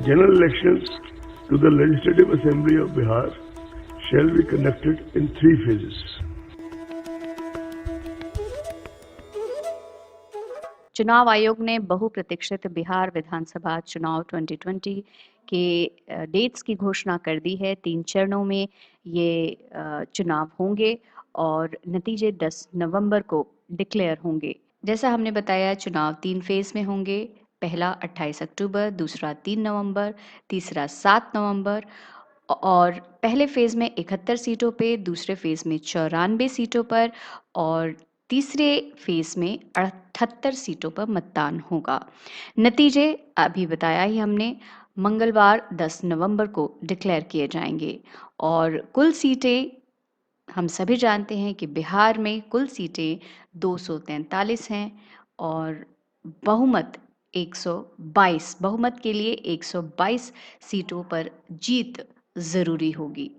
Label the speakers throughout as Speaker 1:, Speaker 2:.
Speaker 1: general elections to the Legislative Assembly of Bihar shall be conducted in 3 phases.
Speaker 2: चुनाव आयोग ने बहुप्रतीक्षित बिहार विधानसभा चुनाव 2020 के डेट्स की घोषणा कर दी है। 3 चरणों में ये चुनाव होंगे और नतीजे 10 नवंबर को डिक्लेयर होंगे। जैसा हमने बताया, चुनाव 3 फेज में होंगे। पहला 28 अक्टूबर, दूसरा 3 नवंबर, तीसरा 7 नवंबर। और पहले फेज में 71 सीटों पे, दूसरे फेज में 94 सीटों पर और तीसरे फेज में 78 सीटों पर मतदान होगा। नतीजे अभी बताया ही हमने, मंगलवार 10 नवंबर को डिक्लेयर किए जाएंगे। और कुल सीटें हम सभी जानते हैं कि बिहार में कुल सीटें 243 हैं और बहुमत 122, बहुमत के लिए 122 सीटों पर जीत ज़रूरी होगी।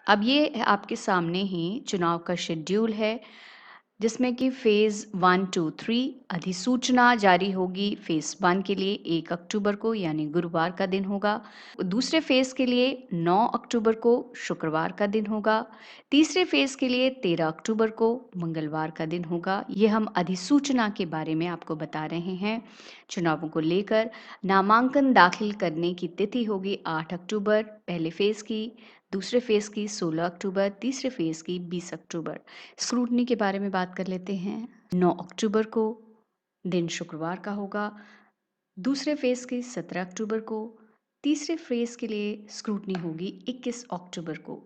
Speaker 2: अब ये आपके सामने ही चुनाव का शेड्यूल है, जिसमें कि फ़ेज़ 1, 2, 3 अधिसूचना जारी होगी। फ़ेज़ 1 के लिए 1 अक्टूबर को यानी गुरुवार का दिन होगा। दूसरे फ़ेज़ के लिए 9 अक्टूबर को शुक्रवार का दिन होगा। तीसरे फ़ेज़ के लिए 13 अक्टूबर को मंगलवार का दिन होगा। ये हम अधिसूचना के बारे में आपको बता रहे हैं। चुनावों को लेकर नामांकन दाखिल करने की तिथि होगी 8 अक्टूबर पहले फ़ेज़ की, दूसरे फ़ेज़ की 16 अक्टूबर, तीसरे फ़ेज़ की 20 अक्टूबर। स्क्रूटनी के बारे में बात कर लेते हैं। 9 अक्टूबर को दिन शुक्रवार का होगा, दूसरे फ़ेज़ की 17 अक्टूबर को, तीसरे फ़ेज़ के लिए स्क्रूटनी होगी 21 अक्टूबर को।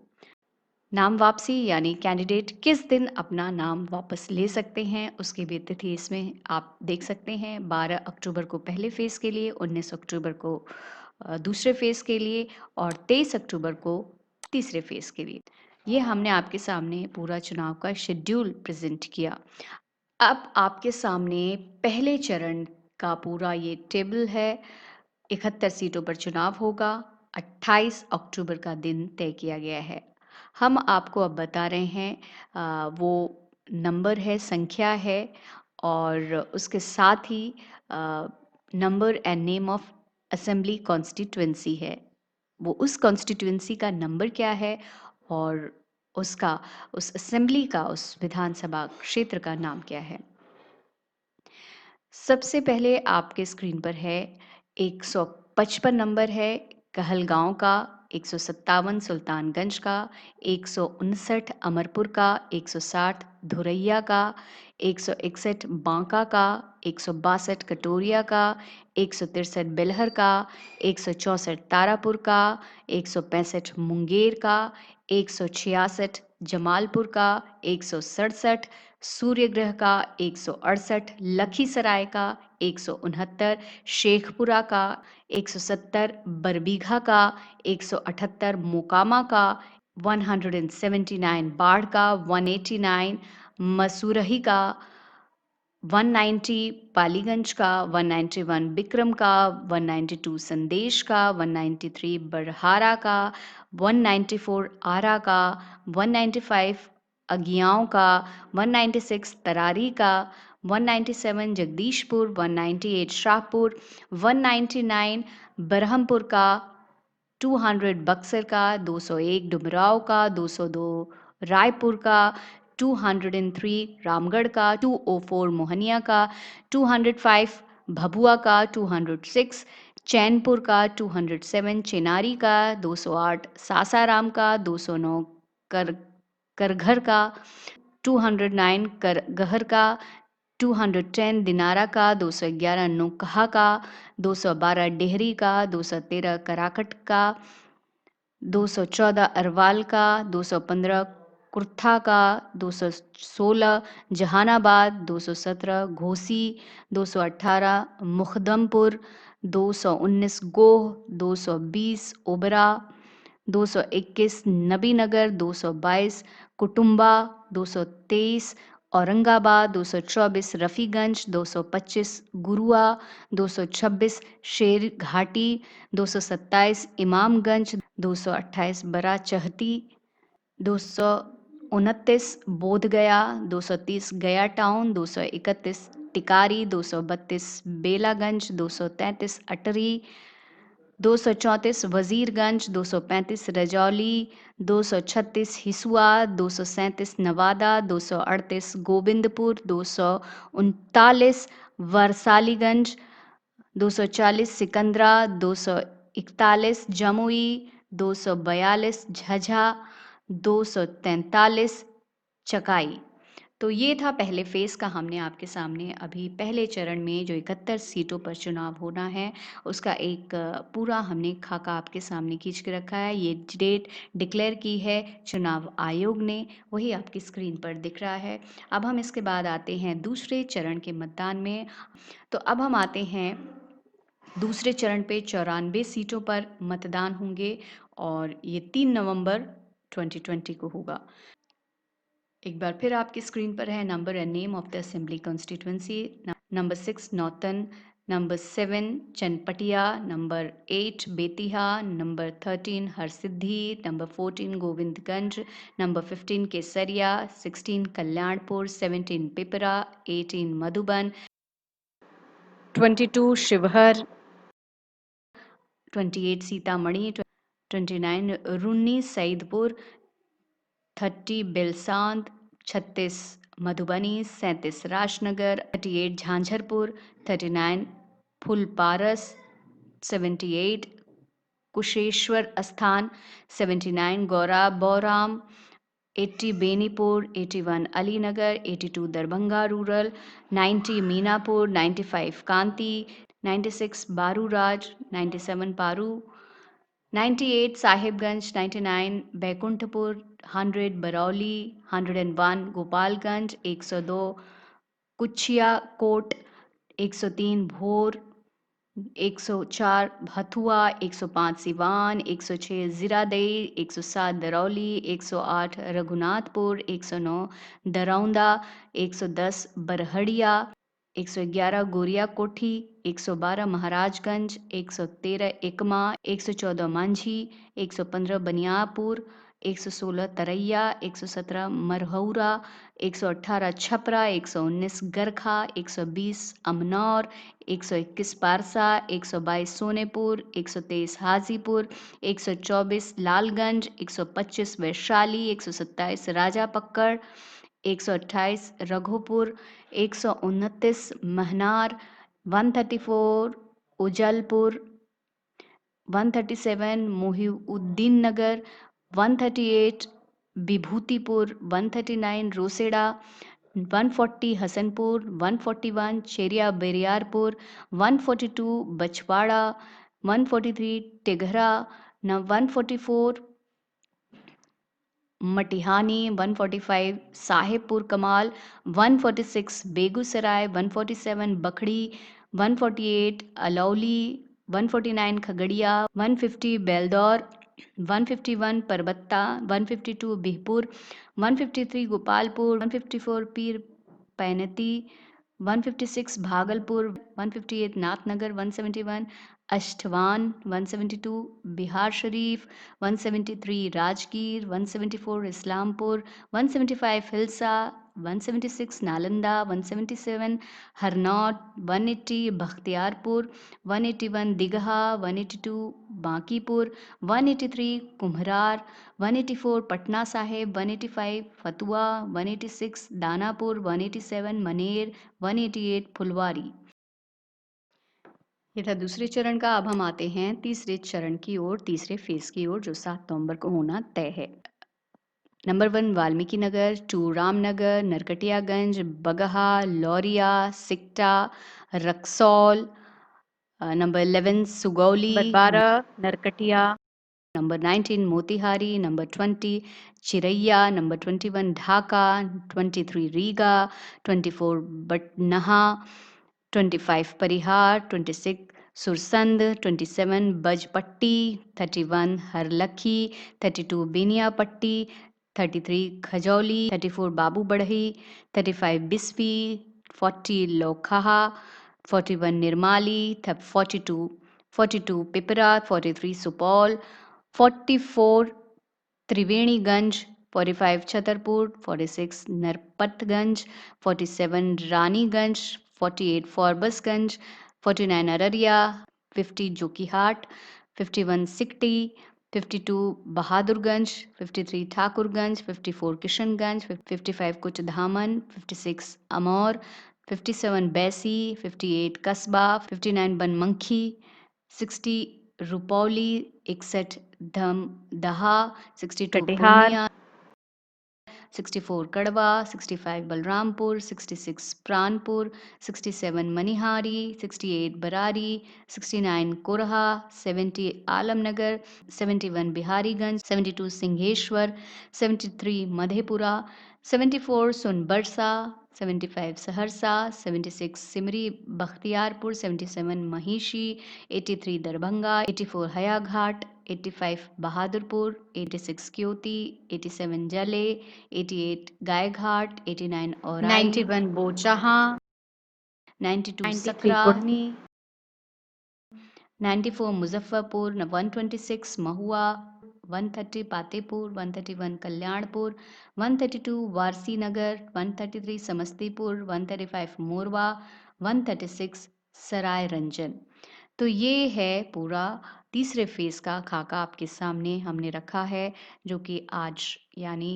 Speaker 2: नाम वापसी यानी कैंडिडेट किस दिन अपना नाम वापस ले सकते हैं, उसकी भी तिथि इसमें आप देख सकते हैं। 12 अक्टूबर को पहले फ़ेज़ के लिए, 19 अक्टूबर को दूसरे फ़ेज़ के लिए और 23 अक्टूबर को तीसरे फ़ेज़ के लिए। ये हमने आपके सामने पूरा चुनाव का शेड्यूल प्रेजेंट किया। अब आपके सामने पहले चरण का पूरा ये टेबल है। 71 सीटों पर चुनाव होगा। 28 अक्टूबर का दिन तय किया गया है। हम आपको अब बता रहे हैं वो नंबर है, संख्या है और उसके साथ ही number and name of assembly constituency है। वो उस कॉन्स्टिट्यूएंसी का नंबर क्या है और उसका, उस असेंबली का, उस विधानसभा क्षेत्र का नाम क्या है। सबसे पहले आपके स्क्रीन पर है 155 नंबर है कहलगांव का, 157 सुल्तानगंज का, 159 अमरपुर का, 160 धुरैया का, 161 बांका का, 162 कटोरिया का, 163 बेलहर का, 164 तारापुर का, 165 मुंगेर का, 166 जमालपुर का, 167 सूर्यगृह का, 168 लखीसराय का, 169 शेखपुरा का, 170 बरबीघा का, 178 मोकामा का, 179 बाढ़ का, 189 मसूरही का, 190 पालीगंज का, 191 बिक्रम का, 192 संदेश का, 193 बरहारा का, 194 आरा का, 195 अगियाओं का, 196 तरारी का, 197 जगदीशपुर, 198 शाहपुर, 199 बरहमपुर का, 200 बक्सर का, 201 डुमराव का, 202 रायपुर का, 203 रामगढ़ का, 204 मोहनिया का, 205 भभुआ का, 206 चैनपुर का, 207 चेनारी का, 208 सासाराम का, 209 करघर का, 209 करगहर का, 210 दिनारा का, 211 नोकहा का, 212 डेहरी का, 213 कराकट का, 214 अरवाल का, 215 कुर्था का, 216 जहानाबाद, 217 घोसी, 218 मुखदमपुर, 219 गोह, 220 ओबरा, 221 नबीनगर, 222 कुटुम्बा, 223 औरंगाबाद, 224 रफ़ीगंज, 225 गुरुआ, 226 शेर घाटी, 227 इमामगंज, 228 बड़ा चहती, 229 बोधगया, 230 गया टाउन, 231 टिकारी, 232 बेलागंज, 233 अटरी, 234 वजीरगंज, 235 रजौली, 236 हिसुआ, 237 नवादा, 238 गोविंदपुर, 239 वरसालीगंज, 240 सिकंदरा, 241 जमुई, 242 झझा, 243 चकाई। तो ये था पहले फेज़ का हमने आपके सामने अभी पहले चरण में जो 71 सीटों पर चुनाव होना है, उसका एक पूरा हमने खाका आपके सामने खींच के रखा है। ये डेट डिक्लेयर की है चुनाव आयोग ने, वही आपकी स्क्रीन पर दिख रहा है। अब हम इसके बाद आते हैं दूसरे चरण के मतदान में। तो अब हम आते हैं दूसरे चरण पे 94 सीटों पर मतदान होंगे और ये 3 नवंबर 2020 को होगा। एक बार फिर आपकी स्क्रीन पर है number and name of the assembly constituency. Number 6 Nautan, number 7 Chanpatia, number 8 Bettiah, number 13 Harsiddhi, number 14 Gobindganj, number 15 Kesaria, 16 Kalyanpur, 17 Pipra, 18 Madhuban, 22 Sheohar, 28 Sitamarhi, 29 Runni Saidpur, 30 Belsand, 36 Madhubani, 37 Rajnagar, 38 Jhanjharpur, 39 Phulparas, 78 Kusheshwar Sthan, 79 Gaura Bauram, 80 Benipur, 81 Alinagar, 82 Darbhanga rural, 90 Minapur, 95 Kanti, 96 बारूराज, 97 Paru, 98 Sahibganj, 99 Baikunthpur, 100 Barauli, 101 Gopalganj, 102 कुछिया coat, 103 भोर, 104 भथुआ, 105 सिवान, 106 जीरादेई, 107 दरौली, 108 रघुनाथपुर, 109 दरौंदा, 110 बरहड़िया, 111 गोरिया कोठी, 112 महाराजगंज, 113 एकमा, 114 मांझी, 115 बनियापुर, 116 तरैया, 117 मरहौरा, 118 छपरा, 119 गरखा, 120 अमनौर, 121 पारसा, 122 सोनेपुर, 123 हाजीपुर, 124 लालगंज, 125 वैशाली, 127 राजा पक्कड़, 128 रघोपुर, 129 महनार, 134 उजलपुर, 137 मोहिउद्दीन नगर, 138 विभूतिपुर, 139 रोसेड़ा, 140 हसनपुर, 141 चेरिया बेरियारपुर, 142 बछवाड़ा, 143 टिघरा, 144 मटिहानी, 145 साहेबपुर कमाल, 146 बेगूसराय, 147 बखड़ी, 148 अलौली, 149 खगड़िया, 150 बेलदौर, 151 परबत्ता, 152 बिहपुर, 153 गोपालपुर, 154 पीर पैनती, 156 भागलपुर, 158 नाथनगर, 171 अष्टवान, 172 बिहार शरीफ, 173 राजगीर, 174 इस्लामपुर, 175 हिल्सा, 176 नालंदा, 177 हरनौत, 180 बख्तियारपुर, 181 दिगहा, 182 बांकीपुर, 183 कुम्हरार, 184 पटना साहिब, 185 फतुआ, 186 दानापुर, 187 मनेर, 188 फुलवारी। ये था दूसरे चरण का। अब हम आते हैं तीसरे चरण की ओर, तीसरे फेज की ओर, जो 7 नवंबर को होना तय है। Number 1 Valmiki Nagar, 2 Ramnagar, Narkatiaganj, Bagaha, Lauriya, Sikta, Raxaul, number 11 Sugauli, number 12 Narkatia, number 19 Motihari, number 20 Chiraiya, number 21 Dhaka, 23 Riga, 24 Bathnaha, 25 Parihar, 26 Sursand, 27 Bajpatti, 31 Harlakhi, 32 Biniyapatti, 33 Khajauli, 34 Babu Barhi, 35 Bisfi, 40 लोखहा, 41 निर्माली, 42 Pipra, 43 Supaul, 44 Triveniganj, 45 Chhatarpur, 46 Narpatganj, 47 Raniganj, 48 फॉरबसगंज, 49 Araria, 50 Jokihat, 51 Sikti, 52 Bahadurganj, 53 Thakurganj, 54 Kishanganj, 55 कुचधामन, 56 Amour, 57 बैसी, 58 कस्बा, 59 बनमनखी, 60 रुपौली, 61 दहा, 62
Speaker 3: कटिहार,
Speaker 2: पूर्णिया, 64 कड़वा, 65 बलरामपुर, 66 प्रानपुर, 67 मनिहारी, 68 बरारी, 69 कोरहा, 70 आलमनगर, 71 बिहारीगंज, 72 सिंहेश्वर, 73 मधेपुरा, 74 सोनबरसा, 75 सहरसा, 76 सिमरी बख्तियारपुर, 77 महिषी, 83 दरभंगा, 84 हयाघाट, 85 बहादुरपुर, 86 क्योती, 87 जले, 88 गायघाट, 89 औराई,
Speaker 3: 91 बोचाहा,
Speaker 2: 92
Speaker 3: 93
Speaker 2: सकरा,
Speaker 3: कुढ़नी,
Speaker 2: 94 मुजफ्फरपुर, 126 महुआ, 130 पातेपुर, 131 कल्याणपुर, 132 वारसी नगर, 133 समस्तीपुर, 135 मोरवा, 136 सराय रंजन। तो ये है पूरा तीसरे फेज का खाका आपके सामने हमने रखा है, जो कि आज यानी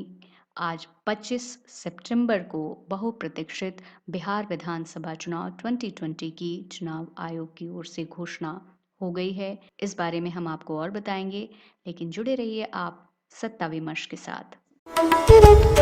Speaker 2: आज 25 सितंबर को बहुप्रतीक्षित बिहार विधानसभा चुनाव 2020 की चुनाव आयोग की ओर से घोषणा हो गई है। इस बारे में हम आपको और बताएंगे, लेकिन जुड़े रहिए आप सत्ता विमर्श के साथ।